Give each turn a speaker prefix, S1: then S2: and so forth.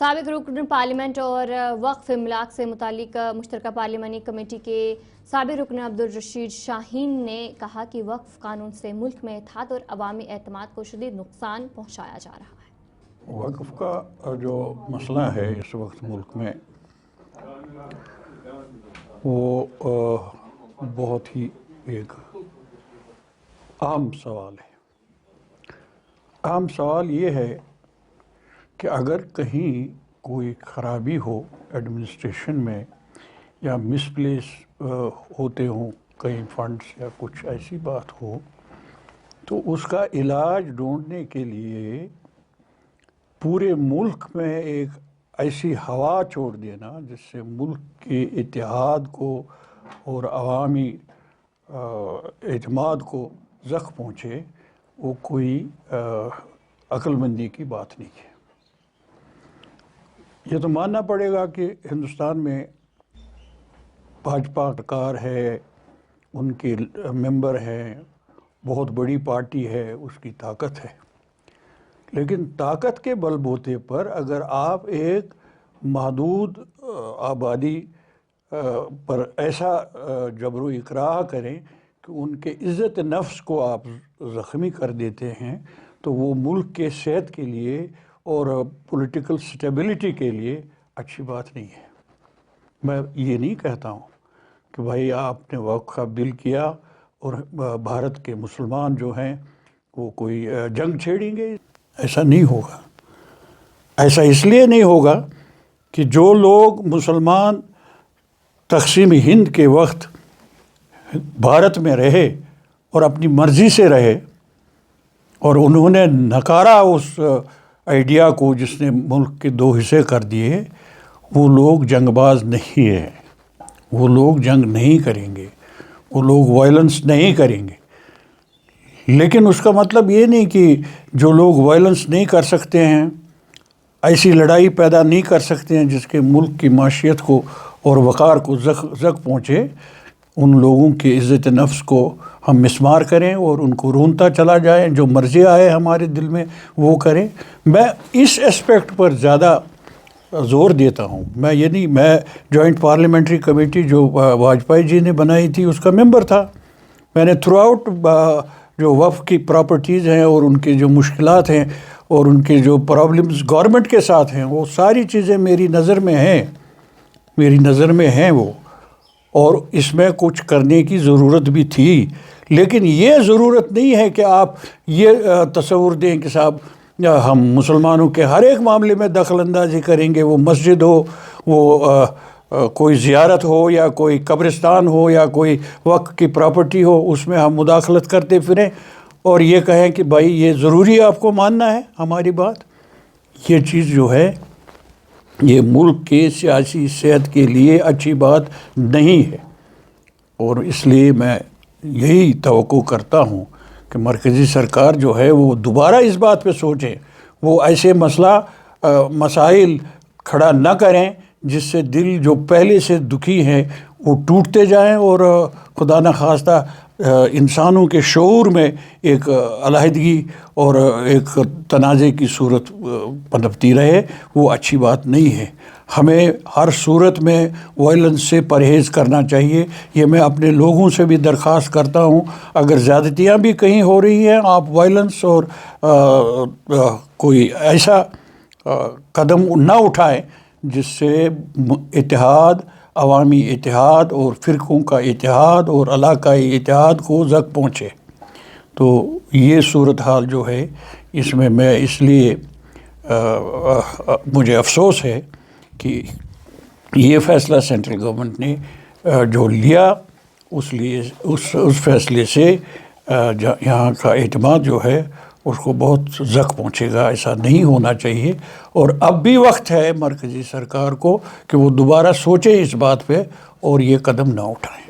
S1: سابق رکن پارلیمنٹ اور وقف املاک سے متعلق مشترکہ پارلیمانی کمیٹی کے سابق رکن عبدالرشید شاہین نے کہا کہ وقف قانون سے ملک میں اتحاد اور عوامی اعتماد کو شدید نقصان پہنچایا جا رہا ہے۔
S2: وقف کا جو مسئلہ ہے اس وقت ملک میں وہ بہت ہی ایک اہم سوال ہے۔ اہم سوال یہ ہے کہ اگر کہیں کوئی خرابی ہو ایڈمنسٹریشن میں یا مس پلیس ہوتے ہوں کئی فنڈس یا کچھ ایسی بات ہو تو اس کا علاج ڈھونڈنے کے لیے پورے ملک میں ایک ایسی ہوا چھوڑ دینا جس سے ملک کے اتحاد کو اور عوامی اعتماد کو زخم پہنچے، وہ کوئی عقل مندی کی بات نہیں ہے۔ یہ تو ماننا پڑے گا کہ ہندوستان میں بھاجپا سرکار ہے، ان کے ممبر ہیں، بہت بڑی پارٹی ہے، اس کی طاقت ہے، لیکن طاقت کے بل بوتے پر اگر آپ ایک محدود آبادی پر ایسا جبر و اکراہ کریں کہ ان کے عزت نفس کو آپ زخمی کر دیتے ہیں تو وہ ملک کے صحت کے لیے اور پولیٹیکل سٹیبلٹی کے لیے اچھی بات نہیں ہے۔ میں یہ نہیں کہتا ہوں کہ بھائی آپ نے وقف کا بل کیا اور بھارت کے مسلمان جو ہیں وہ کوئی جنگ چھیڑیں گے، ایسا نہیں ہوگا۔ ایسا اس لیے نہیں ہوگا کہ جو لوگ مسلمان تقسیم ہند کے وقت بھارت میں رہے اور اپنی مرضی سے رہے اور انہوں نے نکارا اس آئیڈیا کو جس نے ملک کے دو حصے کر دیے، وہ لوگ جنگ باز نہیں ہیں، وہ لوگ جنگ نہیں کریں گے، وہ لوگ وائلنس نہیں کریں گے۔ لیکن اس کا مطلب یہ نہیں کہ جو لوگ وائلنس نہیں کر سکتے ہیں، ایسی لڑائی پیدا نہیں کر سکتے ہیں جس کے ملک کی معیشت کو اور وقار کو زخم پہنچے، ان لوگوں کی عزت نفس کو ہم مسمار کریں اور ان کو رونتا چلا جائیں، جو مرضی آئے ہمارے دل میں وہ کریں۔ میں اس اسپیکٹ پر زیادہ زور دیتا ہوں۔ میں جوائنٹ پارلیمنٹری کمیٹی جو واجپئی جی نے بنائی تھی اس کا ممبر تھا۔ میں نے تھرو آؤٹ جو وقف کی پراپرٹیز ہیں اور ان کے جو مشکلات ہیں اور ان کے جو پرابلمز گورنمنٹ کے ساتھ ہیں، وہ ساری چیزیں میری نظر میں ہیں وہ، اور اس میں کچھ کرنے کی ضرورت بھی تھی، لیکن یہ ضرورت نہیں ہے کہ آپ یہ تصور دیں کہ صاحب ہم مسلمانوں کے ہر ایک معاملے میں دخل اندازی کریں گے، وہ مسجد ہو، وہ کوئی زیارت ہو یا کوئی قبرستان ہو یا کوئی وقف کی پراپرٹی ہو، اس میں ہم مداخلت کرتے پھریں اور یہ کہیں کہ بھائی یہ ضروری آپ کو ماننا ہے ہماری بات۔ یہ چیز جو ہے یہ ملک کے سیاسی صحت کے لیے اچھی بات نہیں ہے، اور اس لیے میں یہی توقع کرتا ہوں کہ مرکزی سرکار جو ہے وہ دوبارہ اس بات پہ سوچیں، وہ ایسے مسائل کھڑا نہ کریں جس سے دل جو پہلے سے دکھی ہیں وہ ٹوٹتے جائیں اور خدا نخواستہ انسانوں کے شعور میں ایک علیحدگی اور ایک تنازع کی صورت پنپتی رہے، وہ اچھی بات نہیں ہے۔ ہمیں ہر صورت میں وائلنس سے پرہیز کرنا چاہیے، یہ میں اپنے لوگوں سے بھی درخواست کرتا ہوں۔ اگر زیادتیاں بھی کہیں ہو رہی ہیں، آپ وائلنس اور کوئی ایسا قدم نہ اٹھائیں جس سے اتحاد، عوامی اتحاد اور فرقوں کا اتحاد اور علاقائی اتحاد کو زخم پہنچے۔ تو یہ صورتحال جو ہے اس میں اس لیے مجھے افسوس ہے کہ یہ فیصلہ سینٹرل گورنمنٹ نے جو لیا اس فیصلے سے یہاں کا اعتماد جو ہے اس کو بہت زخم پہنچے گا۔ ایسا نہیں ہونا چاہیے، اور اب بھی وقت ہے مرکزی سرکار کو کہ وہ دوبارہ سوچیں اس بات پہ اور یہ قدم نہ اٹھائیں۔